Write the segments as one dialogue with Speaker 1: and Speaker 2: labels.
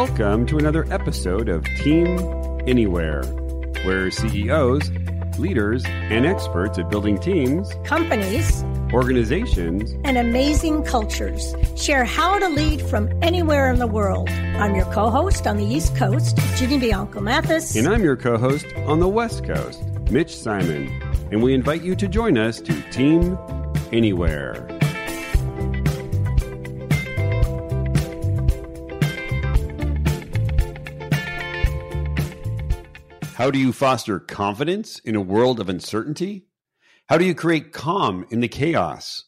Speaker 1: Welcome to another episode of Team Anywhere, where CEOs, leaders, and experts at building teams,
Speaker 2: companies,
Speaker 1: organizations,
Speaker 2: and amazing cultures share how to lead from anywhere in the world. I'm your co-host on the East Coast, Ginny Bianco-Mathis.
Speaker 1: And I'm your co-host on the West Coast, Mitch Simon. And we invite you to join us to Team Anywhere. How do you foster confidence in a world of uncertainty? How do you create calm in the chaos?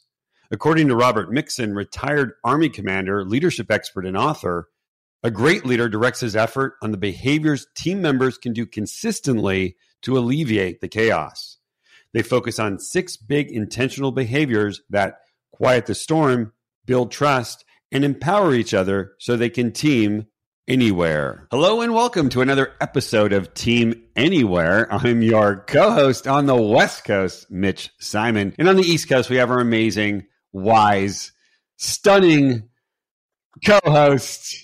Speaker 1: According to Robert Mixon, retired Army commander, leadership expert, and author, a great leader directs his effort on the behaviors team members can do consistently to alleviate the chaos. They focus on 6 big intentional behaviors that quiet the storm, build trust, and empower each other so they can team anywhere. Hello and welcome to another episode of Team Anywhere. I'm your co-host on the West Coast, Mitch Simon. And on the East Coast, we have our amazing, wise, stunning co-host,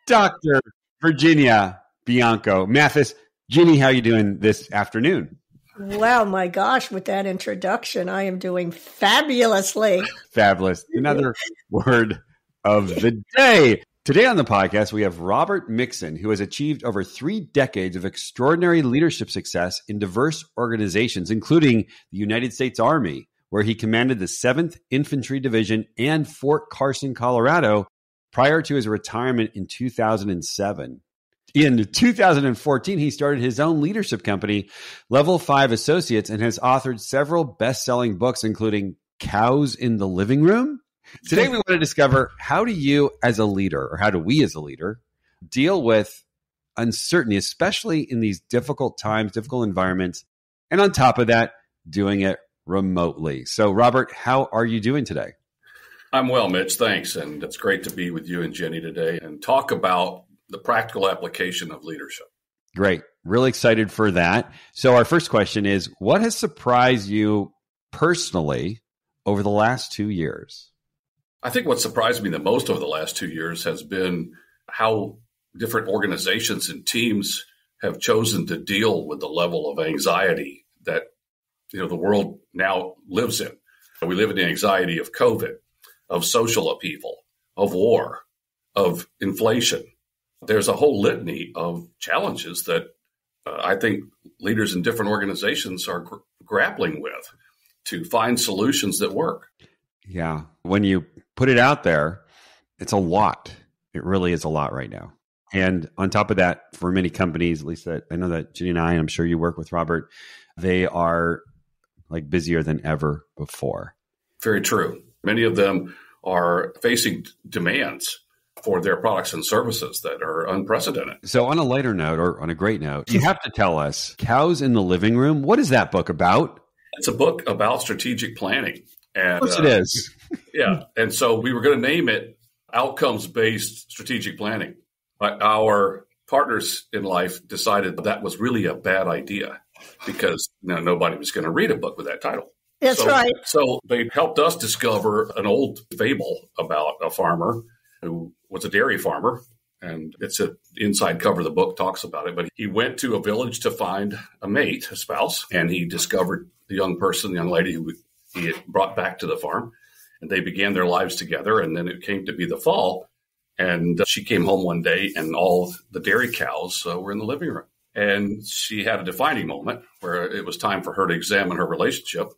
Speaker 1: Dr. Virginia Bianco-Mathis. Ginny, how are you doing this afternoon?
Speaker 2: Well, my gosh, with that introduction, I am doing fabulously.
Speaker 1: Fabulous. Another word of the day. Today on the podcast, we have Robert Mixon, who has achieved over 3 decades of extraordinary leadership success in diverse organizations, including the United States Army, where he commanded the 7th Infantry Division and Fort Carson, Colorado, prior to his retirement in 2007. In 2014, he started his own leadership company, Level 5 Associates, and has authored several best-selling books, including Cows in the Living Room. Today, we want to discover, how do you as a leader, or how do we as a leader, deal with uncertainty, especially in these difficult times, difficult environments, and on top of that, doing it remotely. So, Robert, how are you doing today?
Speaker 3: I'm well, Mitch. Thanks. And it's great to be with you and Jenny today and talk about the practical application of leadership.
Speaker 1: Great. Really excited for that. So our first question is, what has surprised you personally over the last 2 years?
Speaker 3: I think what surprised me the most over the last 2 years has been how different organizations and teams have chosen to deal with the level of anxiety that the world now lives in. We live in the anxiety of COVID, of social upheaval, of war, of inflation. There's a whole litany of challenges that I think leaders in different organizations are grappling with to find solutions that work.
Speaker 1: Yeah. When you put it out there, it's a lot. It really is a lot right now. And on top of that, for many companies, at least that I know that Ginny and I'm sure you work with Robert, they are like busier than ever before.
Speaker 3: Very true. Many of them are facing demands for their products and services that are unprecedented.
Speaker 1: So on a lighter note, or on a great note, you have to tell us, Cows in the Living Room, what is that book about?
Speaker 3: It's a book about strategic planning. And,
Speaker 1: of course it is.
Speaker 3: Yeah. And so we were going to name it Outcomes-Based Strategic Planning. But our partners in life decided that was really a bad idea because nobody was going to read a book with that title.
Speaker 2: That's right.
Speaker 3: So they helped us discover an old fable about a farmer who was a dairy farmer. And it's an inside cover of the book talks about it. But he went to a village to find a mate, a spouse, and he discovered the young lady who he had brought back to the farm. And they began their lives together. And then it came to be the fall. And she came home one day and all the dairy cows were in the living room. And she had a defining moment where it was time for her to examine her relationship.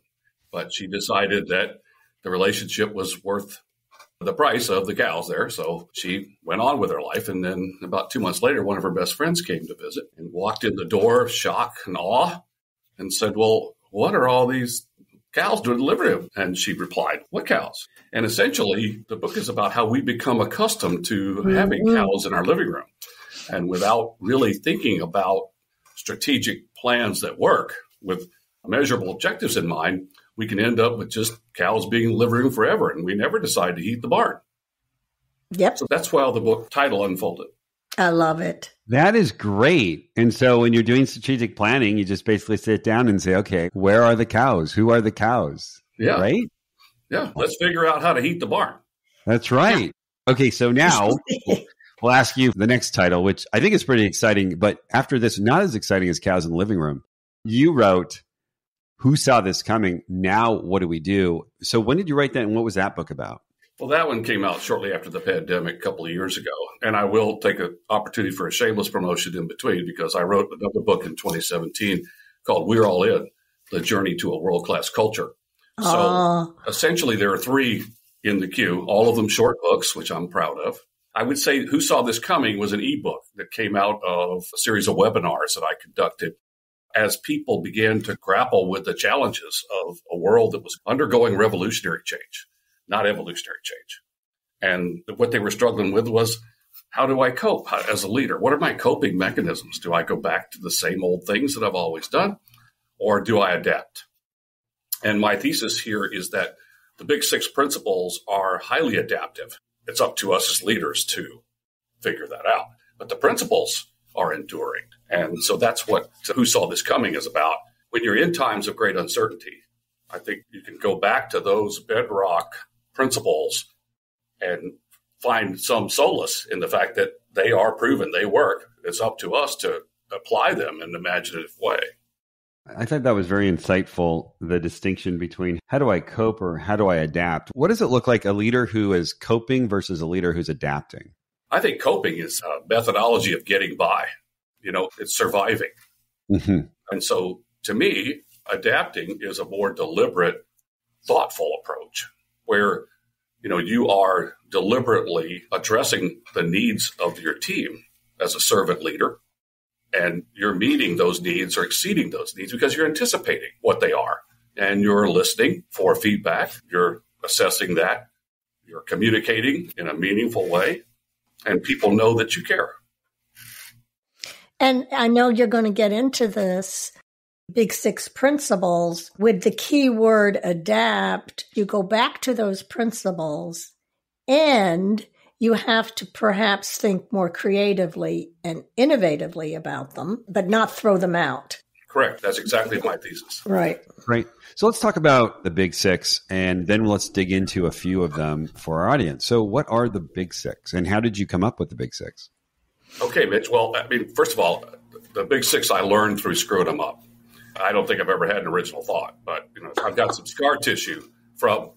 Speaker 3: But she decided that the relationship was worth the price of the cows there. So she went on with her life. And then about 2 months later, one of her best friends came to visit and walked in the door, shock and awe, and said, "Well, what are all these cows doing in the living room?" And she replied, "What cows?" And essentially, the book is about how we become accustomed to having cows in our living room. And without really thinking about strategic plans that work with measurable objectives in mind, we can end up with just cows being in the living room forever, and we never decide to heat the barn.
Speaker 2: Yep.
Speaker 3: So that's how the book title unfolded.
Speaker 2: I love it.
Speaker 1: That is great. And so when you're doing strategic planning, you just basically sit down and say, okay, where are the cows? Who are the cows?
Speaker 3: Yeah.
Speaker 1: Right?
Speaker 3: Yeah. Let's figure out how to heat the barn.
Speaker 1: That's right. Okay. So now we'll ask you the next title, which I think is pretty exciting. But after this, not as exciting as Cows in the Living Room. You wrote, Who Saw This Coming? Now What Do We Do? So when did you write that, and what was that book about?
Speaker 3: Well, that one came out shortly after the pandemic a couple of years ago. And I will take an opportunity for a shameless promotion in between, because I wrote another book in 2017 called We're All In, The Journey to a World-Class Culture. So essentially there are 3 in the queue, all of them short books, which I'm proud of. I would say Who Saw This Coming was an ebook that came out of a series of webinars that I conducted as people began to grapple with the challenges of a world that was undergoing revolutionary change, not evolutionary change. And what they were struggling with was, how do I cope as a leader? What are my coping mechanisms? Do I go back to the same old things that I've always done, or do I adapt? And my thesis here is that the big 6 principles are highly adaptive. It's up to us as leaders to figure that out. But the principles are enduring. And so that's what Who Saw This Coming is about. When you're in times of great uncertainty, I think you can go back to those bedrock principles and find some solace in the fact that they are proven, they work. It's up to us to apply them in an imaginative way.
Speaker 1: I thought that was very insightful, the distinction between how do I cope or how do I adapt? What does it look like, a leader who is coping versus a leader who's adapting?
Speaker 3: I think coping is a methodology of getting by. It's surviving. Mm-hmm. And so to me, adapting is a more deliberate, thoughtful approach where, you are deliberately addressing the needs of your team as a servant leader. And you're meeting those needs or exceeding those needs because you're anticipating what they are. And you're listening for feedback. You're assessing that. You're communicating in a meaningful way. And people know that you care.
Speaker 2: And I know you're going to get into this big 6 principles with the key word adapt. You go back to those principles and you have to perhaps think more creatively and innovatively about them, but not throw them out.
Speaker 3: Correct. That's exactly my thesis.
Speaker 2: Right.
Speaker 1: So let's talk about the big 6, and then let's dig into a few of them for our audience. So what are the big 6, and how did you come up with the big 6?
Speaker 3: Okay, Mitch. Well, first of all, the big 6 I learned through screwing them up. I don't think I've ever had an original thought, but I've got some scar tissue from,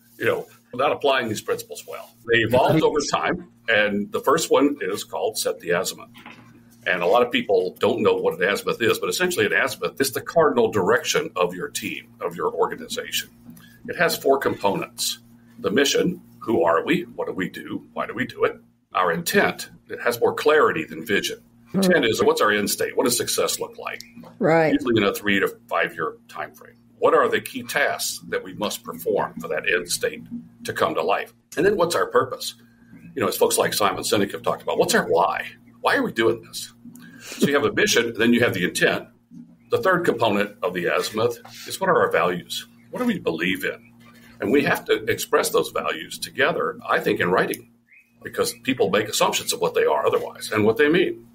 Speaker 3: not applying these principles well. They evolved over time, and the first one is called Set the Azimuth. And a lot of people don't know what an azimuth is, but essentially an azimuth is the cardinal direction of your team, of your organization. It has 4 components. The mission, who are we? What do we do? Why do we do it? Our intent, it has more clarity than vision. Intent is, what's our end state? What does success look like?
Speaker 2: Right.
Speaker 3: Usually in a 3 to 5 year time frame. What are the key tasks that we must perform for that end state to come to life? And then what's our purpose? As folks like Simon Sinek have talked about, what's our why? Why are we doing this? So you have a mission, then you have the intent. The third component of the azimuth is, what are our values? What do we believe in? And we have to express those values together, I think, in writing, because people make assumptions of what they are otherwise and what they mean.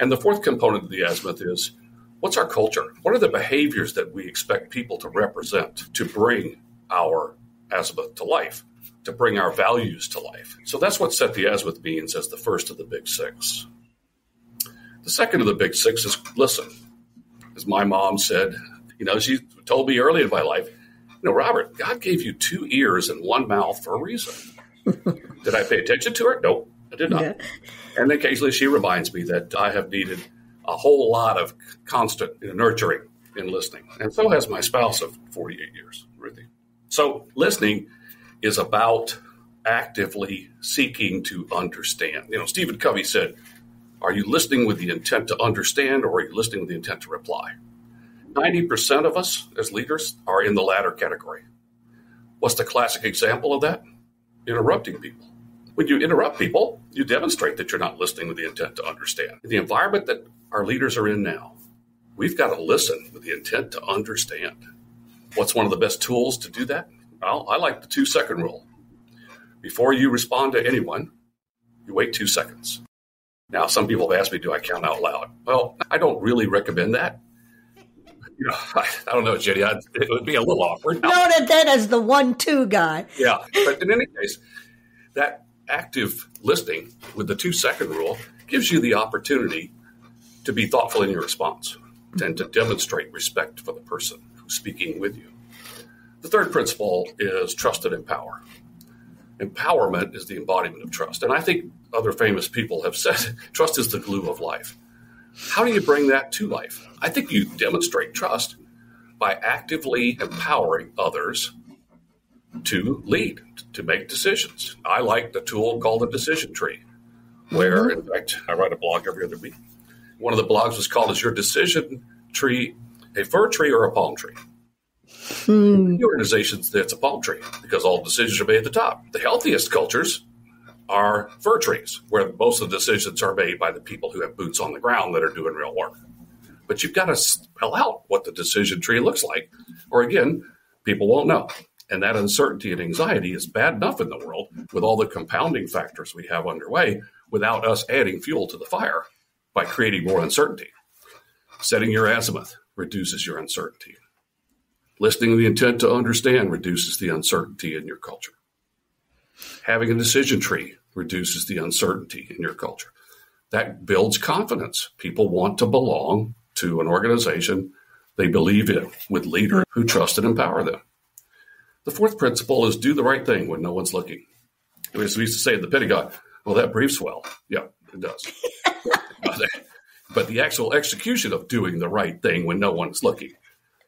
Speaker 3: And the fourth component of the azimuth is, what's our culture? What are the behaviors that we expect people to represent to bring our azimuth to life, to bring our values to life? So that's what Set the Azimuth means as the first of the big 6. The second of the big 6 is listen. As my mom said, she told me early in my life, Robert, God gave you 2 ears and 1 mouth for a reason. Did I pay attention to her? Nope, I did not. Yeah. And occasionally she reminds me that I have needed a whole lot of constant nurturing in listening. And so has my spouse of 48 years, Ruthie. So listening is about actively seeking to understand. Stephen Covey said, are you listening with the intent to understand, or are you listening with the intent to reply? 90% of us as leaders are in the latter category. What's the classic example of that? Interrupting people. When you interrupt people, you demonstrate that you're not listening with the intent to understand. In the environment that our leaders are in now, we've got to listen with the intent to understand. What's one of the best tools to do that? Well, I like the 2-second rule. Before you respond to anyone, you wait 2 seconds. Now, some people have asked me, do I count out loud? Well, I don't really recommend that. I don't know, Jenny. It would be a little awkward.
Speaker 2: Noted that as the 1-2 guy.
Speaker 3: Yeah, but in any case, that active listening with the 2-second rule gives you the opportunity to be thoughtful in your response and to demonstrate respect for the person who's speaking with you. The third principle is trust and empower. Empowerment is the embodiment of trust. And I think other famous people have said trust is the glue of life. How do you bring that to life? I think you demonstrate trust by actively empowering others to lead, to make decisions. I like the tool called the decision tree, where, in fact, I write a blog every other week. One of the blogs was called, "Is your decision tree a fir tree or a palm tree?" The organizations, it's a palm tree because all decisions are made at the top. The healthiest cultures are fir trees, where most of the decisions are made by the people who have boots on the ground that are doing real work. But you've got to spell out what the decision tree looks like, or again, people won't know. And that uncertainty and anxiety is bad enough in the world with all the compounding factors we have underway without us adding fuel to the fire by creating more uncertainty. Setting your azimuth reduces your uncertainty. Listening with the intent to understand reduces the uncertainty in your culture. Having a decision tree reduces the uncertainty in your culture. That builds confidence. People want to belong to an organization they believe in with leaders who trust and empower them. The fourth principle is do the right thing when no one's looking. As we used to say at the Pentagon, well, that briefs well. Yeah, it does. But the actual execution of doing the right thing when no one's looking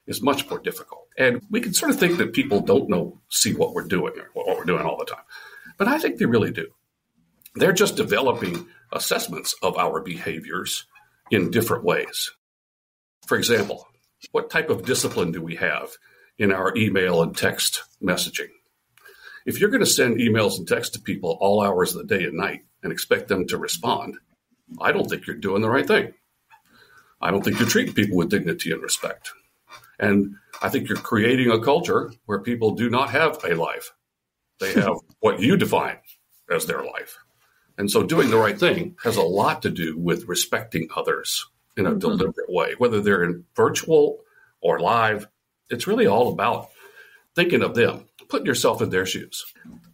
Speaker 3: is much more difficult. And we can sort of think that people don't see what we're doing or what we're doing all the time. But I think they really do. They're just developing assessments of our behaviors in different ways. For example, what type of discipline do we have in our email and text messaging? If you're going to send emails and texts to people all hours of the day and night and expect them to respond, I don't think you're doing the right thing. I don't think you're treating people with dignity and respect. And I think you're creating a culture where people do not have a life. They have what you define as their life. And so doing the right thing has a lot to do with respecting others in a deliberate way, whether they're in virtual or live. It's really all about thinking of them, putting yourself in their shoes.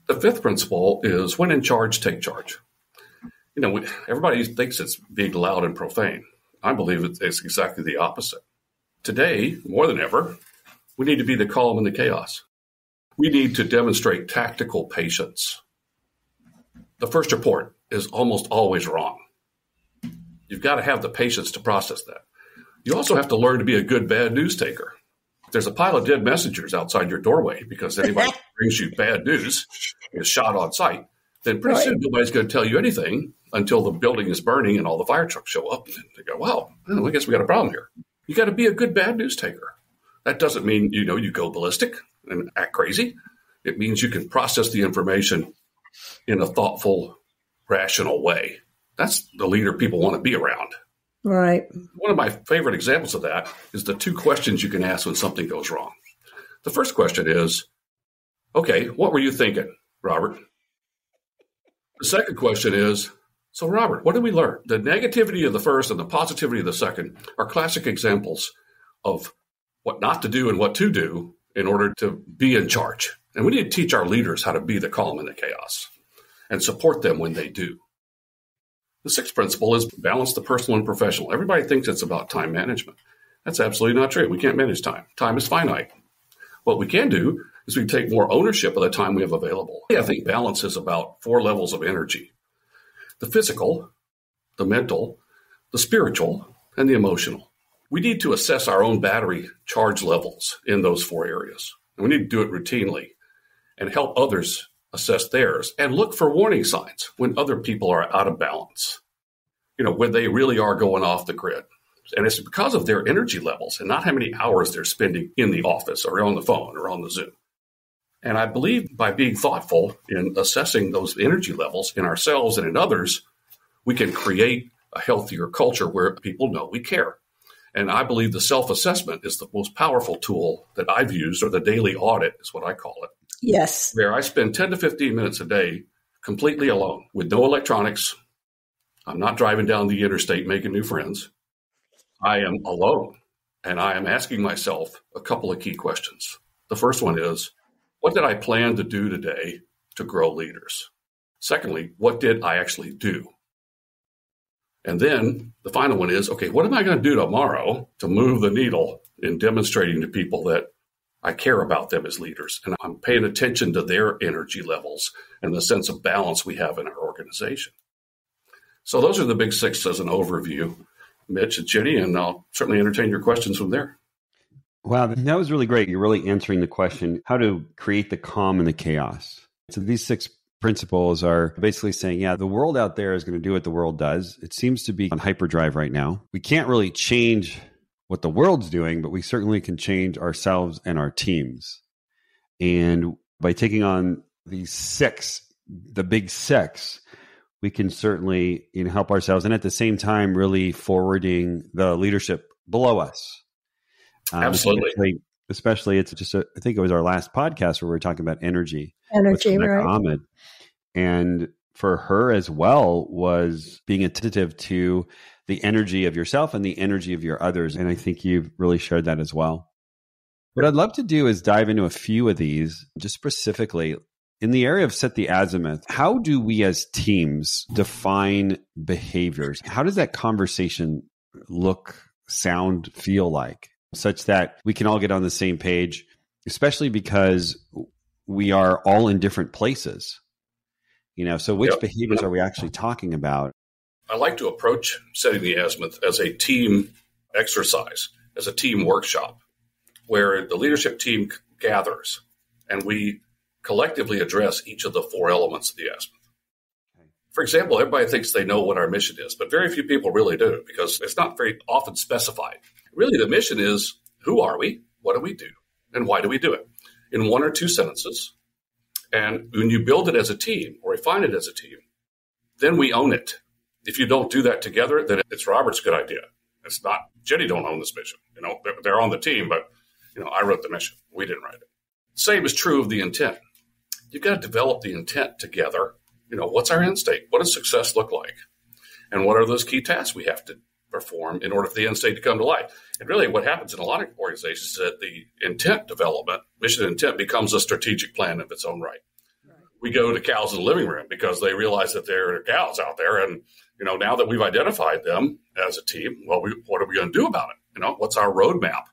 Speaker 3: The fifth principle is when in charge, take charge. Everybody thinks it's being loud and profane. I believe it's exactly the opposite. Today, more than ever, we need to be the calm in the chaos. We need to demonstrate tactical patience. The first report is almost always wrong. You've got to have the patience to process that. You also have to learn to be a good bad news taker. If there's a pile of dead messengers outside your doorway because anybody who brings you bad news is shot on sight, then pretty soon nobody's going to tell you anything until the building is burning and all the fire trucks show up. And they go, wow, I guess we got a problem here. You got to be a good bad news taker. That doesn't mean, you go ballistic and act crazy. It means you can process the information in a thoughtful, rational way. That's the leader people want to be around.
Speaker 2: Right.
Speaker 3: One of my favorite examples of that is the 2 questions you can ask when something goes wrong. The first question is, okay, what were you thinking, Robert? The second question is, so Robert, what did we learn? The negativity of the first and the positivity of the second are classic examples of what not to do and what to do in order to be in charge. And we need to teach our leaders how to be the calm in the chaos and support them when they do. The sixth principle is balance the personal and professional. Everybody thinks it's about time management. That's absolutely not true. We can't manage time. Time is finite. What we can do is we take more ownership of the time we have available. I think balance is about 4 levels of energy: the physical, the mental, the spiritual, and the emotional. We need to assess our own battery charge levels in those 4 areas. And we need to do it routinely and help others assess theirs and look for warning signs when other people are out of balance, when they really are going off the grid. And it's because of their energy levels and not how many hours they're spending in the office or on the phone or on the Zoom. And I believe by being thoughtful in assessing those energy levels in ourselves and in others, we can create a healthier culture where people know we care. And I believe the self-assessment is the most powerful tool that I've used, or the daily audit is what I call it.
Speaker 2: Yes.
Speaker 3: Where I spend 10 to 15 minutes a day completely alone with no electronics. I'm not driving down the interstate making new friends. I am alone, and I am asking myself a couple of key questions. The first one is, what did I plan to do today to grow leaders? Secondly, what did I actually do? And then the final one is, okay, what am I going to do tomorrow to move the needle in demonstrating to people that I care about them as leaders and I'm paying attention to their energy levels and the sense of balance we have in our organization? So those are the big six as an overview, Mitch and Jenny, and I'll certainly entertain your questions from there.
Speaker 1: Wow, that was really great. You're really answering the question, how to create the calm in the chaos. So these six principles are basically saying, yeah, the world out there is going to do what the world does. It seems to be on hyperdrive right now. We can't really change what the world's doing, but we certainly can change ourselves and our teams. And by taking on these six, the big six, we can certainly help ourselves. And at the same time, really forwarding the leadership below us.
Speaker 3: Absolutely.
Speaker 1: Especially it's just, I think it was our last podcast where we were talking about energy.
Speaker 2: Energy, right.
Speaker 1: Ahmed. And for her as well was being attentive to the energy of yourself and the energy of your others. And I think you've really shared that as well. What I'd love to do is dive into a few of these, just specifically in the area of set the azimuth. How do we as teams define behaviors? How does that conversation look, sound, feel like, such that we can all get on the same page, especially because we are all in different places? So which behaviors are we actually talking about?
Speaker 3: I like to approach setting the azimuth as a team exercise, as a team workshop, where the leadership team gathers and we collectively address each of the four elements of the azimuth. For example, everybody thinks they know what our mission is, but very few people really do because it's not very often specified. Really, the mission is, who are we, what do we do, and why do we do it? In one or two sentences. And when you build it as a team or refine it as a team, then we own it. If you don't do that together, then it's Robert's good idea. It's not, Jenny don't own this mission. They're on the team, but, I wrote the mission. We didn't write it. Same is true of the intent. You've got to develop the intent together. What's our end state? What does success look like? And what are those key tasks we have to perform in order for the end state to come to life? And really what happens in a lot of organizations is that the intent development, mission intent, becomes a strategic plan of its own right. We go to cows in the living room because they realize that there are cows out there. And, now that we've identified them as a team, well, what are we going to do about it? What's our roadmap?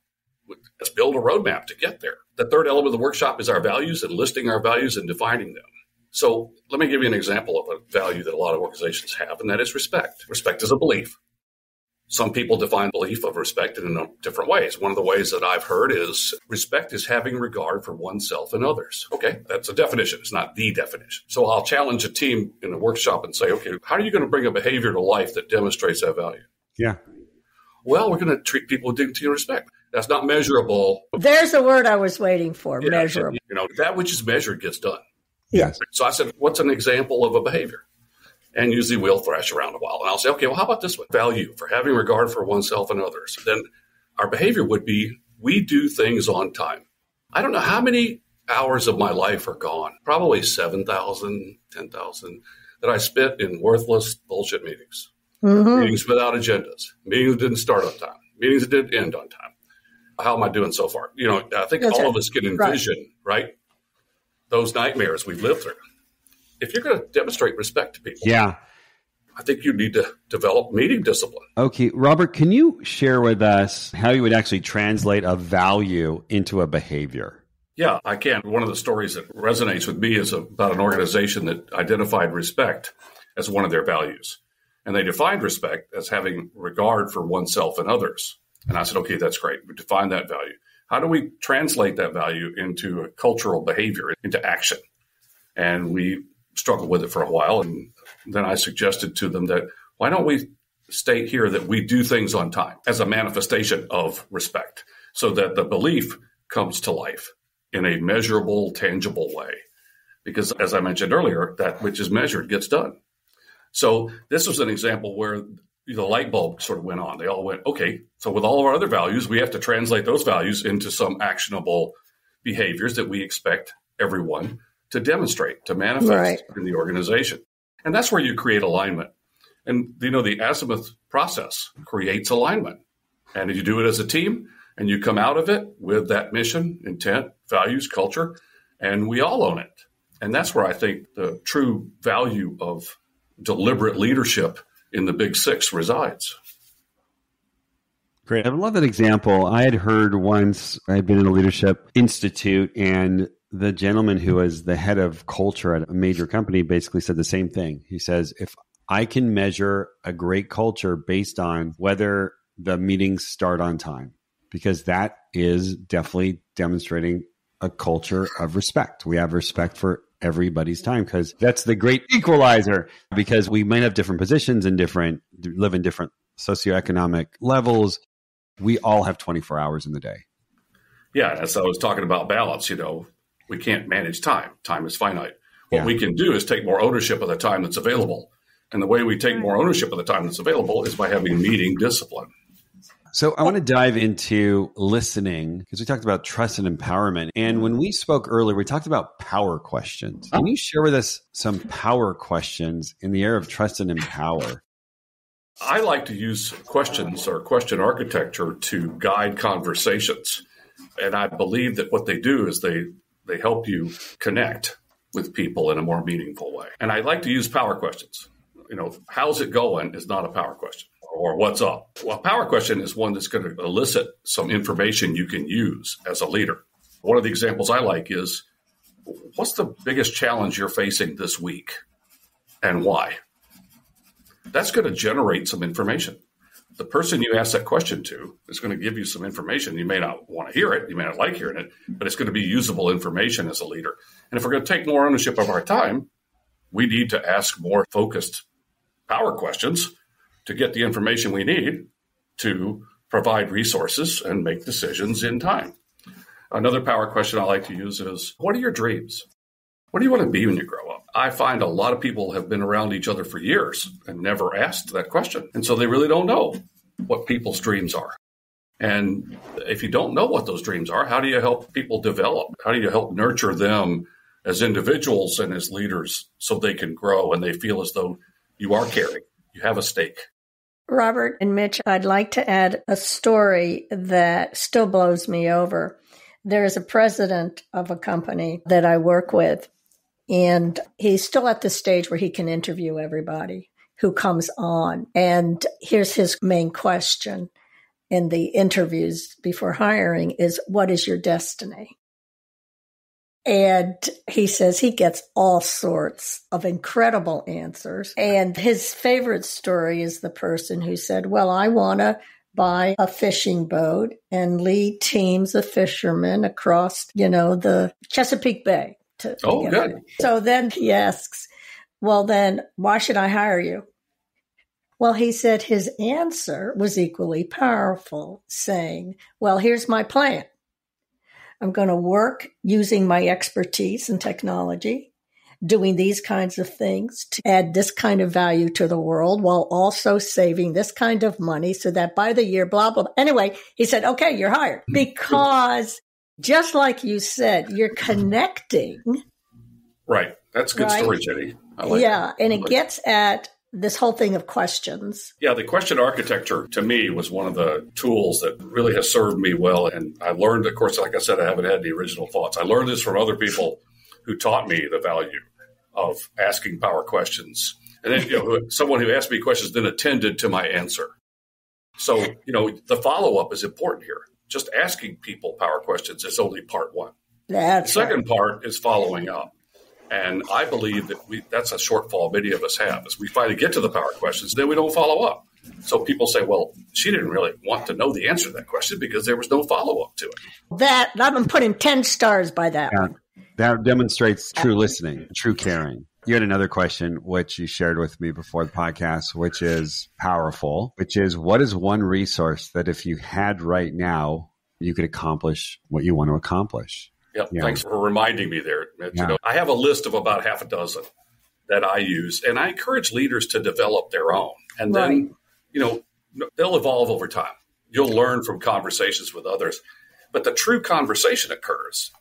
Speaker 3: Let's build a roadmap to get there. The third element of the workshop is our values and listing our values and defining them. So let me give you an example of a value that a lot of organizations have, and that is respect. Respect is a belief. Some people define belief of respect in different ways. One of the ways that I've heard is respect is having regard for oneself and others. Okay, that's a definition. It's not the definition. So I'll challenge a team in a workshop and say, okay, how are you going to bring a behavior to life that demonstrates that value?
Speaker 1: Yeah.
Speaker 3: Well, we're going to treat people with dignity and respect. That's not measurable.
Speaker 2: There's the word I was waiting for, measurable.
Speaker 3: That which is measured gets done.
Speaker 1: Yes.
Speaker 3: So I said, what's an example of a behavior? And usually we'll thrash around a while. And I'll say, okay, well, how about this one? Value for having regard for oneself and others. Then our behavior would be, we do things on time. I don't know how many hours of my life are gone, probably 7,000, 10,000, that I spent in worthless bullshit meetings. Mm-hmm. Meetings without agendas. Meetings that didn't start on time. Meetings that didn't end on time. How am I doing so far? I think all of us can envision, right? Those nightmares we've lived through. If you're going to demonstrate respect to people, I think you need to develop meeting discipline.
Speaker 1: Okay, Robert, can you share with us how you would actually translate a value into a behavior?
Speaker 3: Yeah, I can. One of the stories that resonates with me is about an organization that identified respect as one of their values. And they defined respect as having regard for oneself and others. And I said, okay, that's great. We define that value. How do we translate that value into a cultural behavior, into action? And we struggled with it for a while. And then I suggested to them that why don't we state here that we do things on time as a manifestation of respect so that the belief comes to life in a measurable, tangible way. Because as I mentioned earlier, that which is measured gets done. So this was an example where the light bulb sort of went on. They all went, okay, so with all of our other values, we have to translate those values into some actionable behaviors that we expect everyone to demonstrate, to manifest in the organization. And that's where you create alignment. And, the Azimuth process creates alignment. And if you do it as a team and you come out of it with that mission, intent, values, culture, and we all own it. And that's where I think the true value of deliberate leadership in the Big Six resides.
Speaker 1: Great. I love that example. I had heard once, I had been in a leadership institute, and the gentleman who was the head of culture at a major company basically said the same thing. He says, if I can measure a great culture based on whether the meetings start on time, because that is definitely demonstrating a culture of respect. We have respect for everybody's time, because that's the great equalizer, because we might have different positions and live in different socioeconomic levels. We all have 24 hours in the day.
Speaker 3: Yeah, as I was talking about balance, we can't manage time. Time is finite. What we can do is take more ownership of the time that's available. And the way we take more ownership of the time that's available is by having meeting discipline.
Speaker 1: So I want to dive into listening, because we talked about trust and empowerment. And when we spoke earlier, we talked about power questions. Can you share with us some power questions in the area of trust and empower?
Speaker 3: I like to use questions or question architecture to guide conversations. And I believe that what they do is they help you connect with people in a more meaningful way. And I like to use power questions. How's it going is not a power question, or what's up. Well, a power question is one that's going to elicit some information you can use as a leader. One of the examples I like is, what's the biggest challenge you're facing this week and why? That's going to generate some information. The person you ask that question to is going to give you some information. You may not want to hear it. You may not like hearing it, but it's going to be usable information as a leader. And if we're going to take more ownership of our time, we need to ask more focused power questions to get the information we need to provide resources and make decisions in time. Another power question I like to use is, what are your dreams? What do you want to be when you grow up? I find a lot of people have been around each other for years and never asked that question. And so they really don't know what people's dreams are. And if you don't know what those dreams are, how do you help people develop? How do you help nurture them as individuals and as leaders so they can grow and they feel as though you are caring, you have a stake?
Speaker 2: Robert and Mitch, I'd like to add a story that still blows me over. There is a president of a company that I work with, and he's still at the stage where he can interview everybody who comes on. And here's his main question in the interviews before hiring is, what is your destiny? And he says he gets all sorts of incredible answers. And his favorite story is the person who said, well, I want to buy a fishing boat and lead teams of fishermen across, the Chesapeake Bay.
Speaker 3: Good.
Speaker 2: So then he asks, well, then why should I hire you? Well, he said his answer was equally powerful, saying, well, here's my plan. I'm going to work using my expertise in technology, doing these kinds of things to add this kind of value to the world while also saving this kind of money so that by the year, blah, blah, blah. Anyway, he said, okay, you're hired. Because just like you said, you're connecting.
Speaker 3: Right. That's a good story, Jenny. I like that.
Speaker 2: And it gets at this whole thing of questions.
Speaker 3: Yeah, the question architecture to me was one of the tools that really has served me well. And I learned, of course, like I said, I haven't had the original thoughts. I learned this from other people who taught me the value of asking power questions. And then, someone who asked me questions then attended to my answer. So, the follow-up is important here. Just asking people power questions is only part one. The second part is following up. And I believe that that's a shortfall many of us have, is we finally get to the power questions, then we don't follow up. So people say, well, she didn't really want to know the answer to that question because there was no follow-up to it.
Speaker 2: I've been putting 10 stars by that one.
Speaker 1: That demonstrates true listening, true caring. You had another question, which you shared with me before the podcast, which is powerful, which is, what is one resource that if you had right now, you could accomplish what you want to accomplish?
Speaker 3: Yep. Yeah. Thanks for reminding me there, Mitch.
Speaker 1: Yeah.
Speaker 3: I have a list of about half a dozen that I use, and I encourage leaders to develop their own. And then, they'll evolve over time. You'll learn from conversations with others. But the true conversation occurs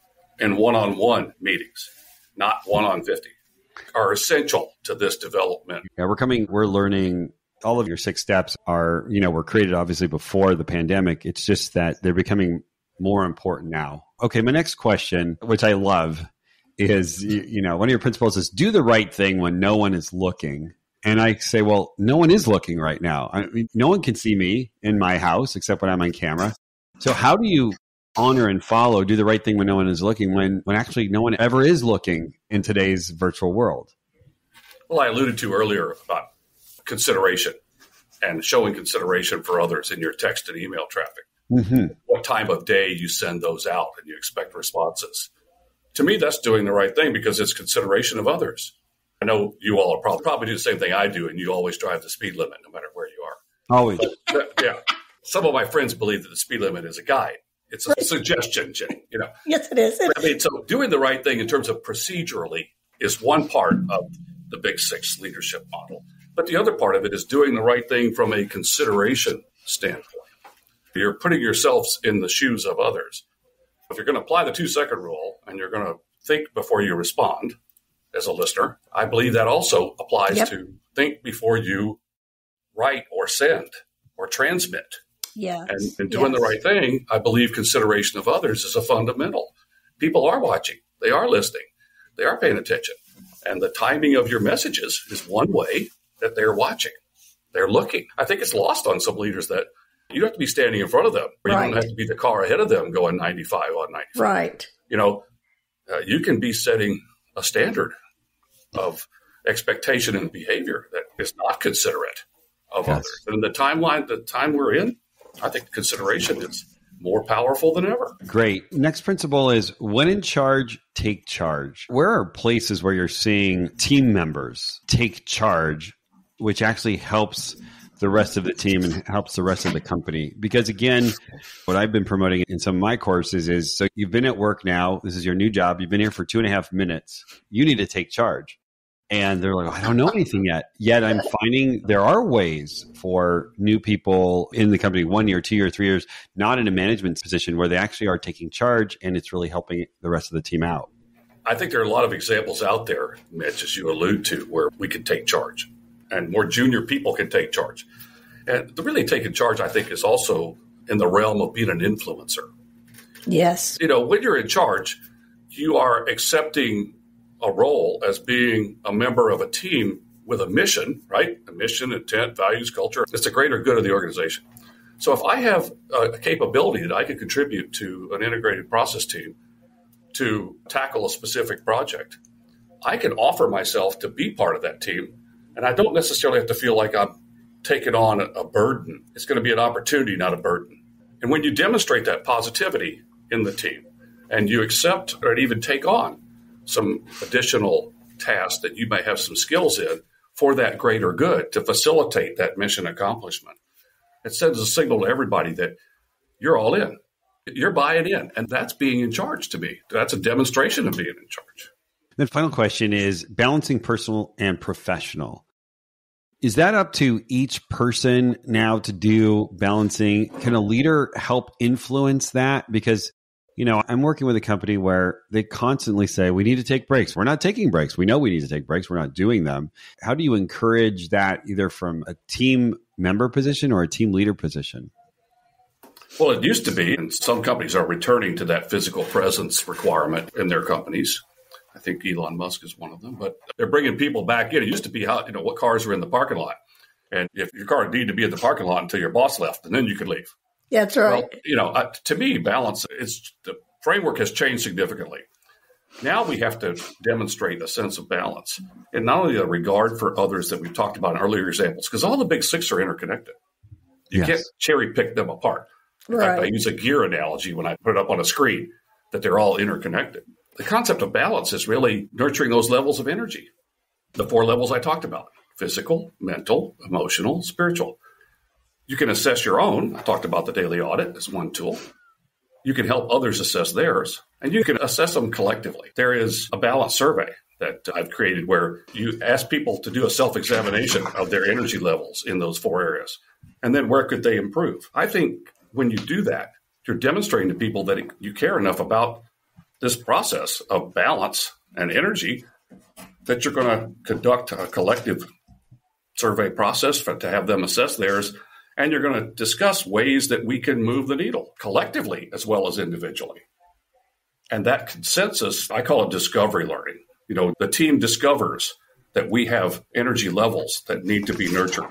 Speaker 3: in one-on-one meetings, not 1-on-50, are essential to this development.
Speaker 1: Yeah, we're learning. All of your 6 steps are, were created obviously before the pandemic. It's just that they're becoming more important now. Okay, my next question, which I love, is, one of your principles is do the right thing when no one is looking. And I say, well, no one is looking right now. I mean, no one can see me in my house except when I'm on camera. So how do you honor and follow, do the right thing when no one is looking, when actually no one ever is looking in today's virtual world?
Speaker 3: Well, I alluded to earlier about consideration and showing consideration for others in your text and email traffic. Mm-hmm. What time of day you send those out and you expect responses. To me, that's doing the right thing because it's consideration of others. I know you all are probably do the same thing I do, and you always drive the speed limit no matter where you are.
Speaker 1: Always.
Speaker 3: But, yeah. Some of my friends believe that the speed limit is a guide. It's a suggestion, Jenny.
Speaker 2: Yes, it is.
Speaker 3: I mean, so doing the right thing in terms of procedurally is one part of the Big Six leadership model. But the other part of it is doing the right thing from a consideration standpoint. You're putting yourselves in the shoes of others. If you're going to apply the 2-second rule and you're going to think before you respond as a listener, I believe that also applies to think before you write or send or transmit.
Speaker 2: Yes.
Speaker 3: And doing the right thing, I believe consideration of others is a fundamental. People are watching. They are listening. They are paying attention. And the timing of your messages is one way that they're watching. They're looking. I think it's lost on some leaders that you don't have to be standing in front of them. Or you don't have to be the car ahead of them going 95 on 95.
Speaker 2: Right.
Speaker 3: You can be setting a standard of expectation and behavior that is not considerate of others. And the time we're in, I think consideration is more powerful than ever.
Speaker 1: Great. Next principle is when in charge, take charge. Where are places where you're seeing team members take charge, which actually helps the rest of the team and helps the rest of the company? Because again, what I've been promoting in some of my courses is, so you've been at work now, this is your new job, you've been here for 2.5 minutes, you need to take charge. And they're like, I don't know anything yet. Yet I'm finding there are ways for new people in the company, 1 year, 2 year, 3 years, not in a management position, where they actually are taking charge and it's really helping the rest of the team out.
Speaker 3: I think there are a lot of examples out there, Mitch, as you allude to, where we can take charge and more junior people can take charge. And the really taking charge, I think, is also in the realm of being an influencer.
Speaker 2: Yes.
Speaker 3: When you're in charge, you are accepting a role as being a member of a team with a mission, right? A mission, intent, values, culture. It's the greater good of the organization. So if I have a capability that I can contribute to an integrated process team to tackle a specific project, I can offer myself to be part of that team. And I don't necessarily have to feel like I'm taking on a burden. It's going to be an opportunity, not a burden. And when you demonstrate that positivity in the team and you accept or even take on some additional tasks that you may have some skills in for that greater good to facilitate that mission accomplishment, it sends a signal to everybody that you're all in. You're buying in. And that's being in charge to me. That's a demonstration of being in charge.
Speaker 1: The final question is balancing personal and professional. Is that up to each person now to do balancing? Can a leader help influence that? Because I'm working with a company where they constantly say, we need to take breaks. We're not taking breaks. We know we need to take breaks. We're not doing them. How do you encourage that either from a team member position or a team leader position?
Speaker 3: Well, it used to be, and some companies are returning to that physical presence requirement in their companies. I think Elon Musk is one of them, but they're bringing people back in. It used to be how, what cars are in the parking lot. And if your car needed to be in the parking lot until your boss left, and then you could leave.
Speaker 2: That's right.
Speaker 3: Well, to me, balance, the framework has changed significantly. Now we have to demonstrate a sense of balance, and not only a regard for others that we've talked about in earlier examples, because all the big six are interconnected. You can't cherry pick them apart. In fact, I use a gear analogy when I put it up on a screen, that they're all interconnected. The concept of balance is really nurturing those levels of energy, the 4 levels I talked about: physical, mental, emotional, spiritual. You can assess your own. I talked about the daily audit as one tool. You can help others assess theirs, and you can assess them collectively. There is a balance survey that I've created where you ask people to do a self-examination of their energy levels in those 4 areas, and then where could they improve. I think when you do that, you're demonstrating to people that you care enough about this process of balance and energy that you're going to conduct a collective survey process to have them assess theirs. And you're going to discuss ways that we can move the needle collectively as well as individually. And that consensus, I call it discovery learning. The team discovers that we have energy levels that need to be nurtured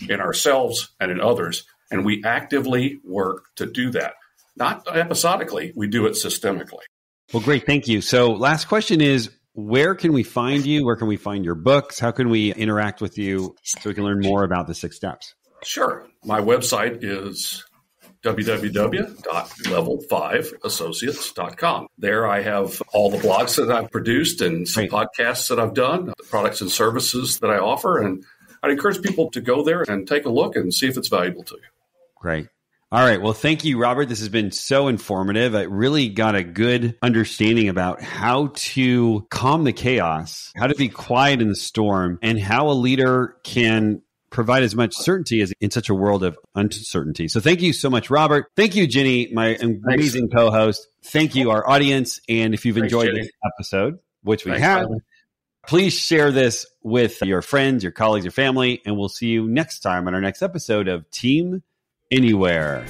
Speaker 3: in ourselves and in others. And we actively work to do that. Not episodically, we do it systemically.
Speaker 1: Well, great. Thank you. So last question is, where can we find you? Where can we find your books? How can we interact with you so we can learn more about the 6 steps?
Speaker 3: Sure. My website is www.level5associates.com. There I have all the blogs that I've produced and some podcasts that I've done, the products and services that I offer. And I'd encourage people to go there and take a look and see if it's valuable to you.
Speaker 1: Great. All right. Well, thank you, Robert. This has been so informative. I really got a good understanding about how to calm the chaos, how to be quiet in the storm, and how a leader can provide as much certainty as in such a world of uncertainty. So thank you so much, Robert. Thank you, Ginny, my amazing co-host. Thank you, our audience. And if you've enjoyed this episode, which we have, please share this with your friends, your colleagues, your family, and we'll see you next time on our next episode of Team Anywhere.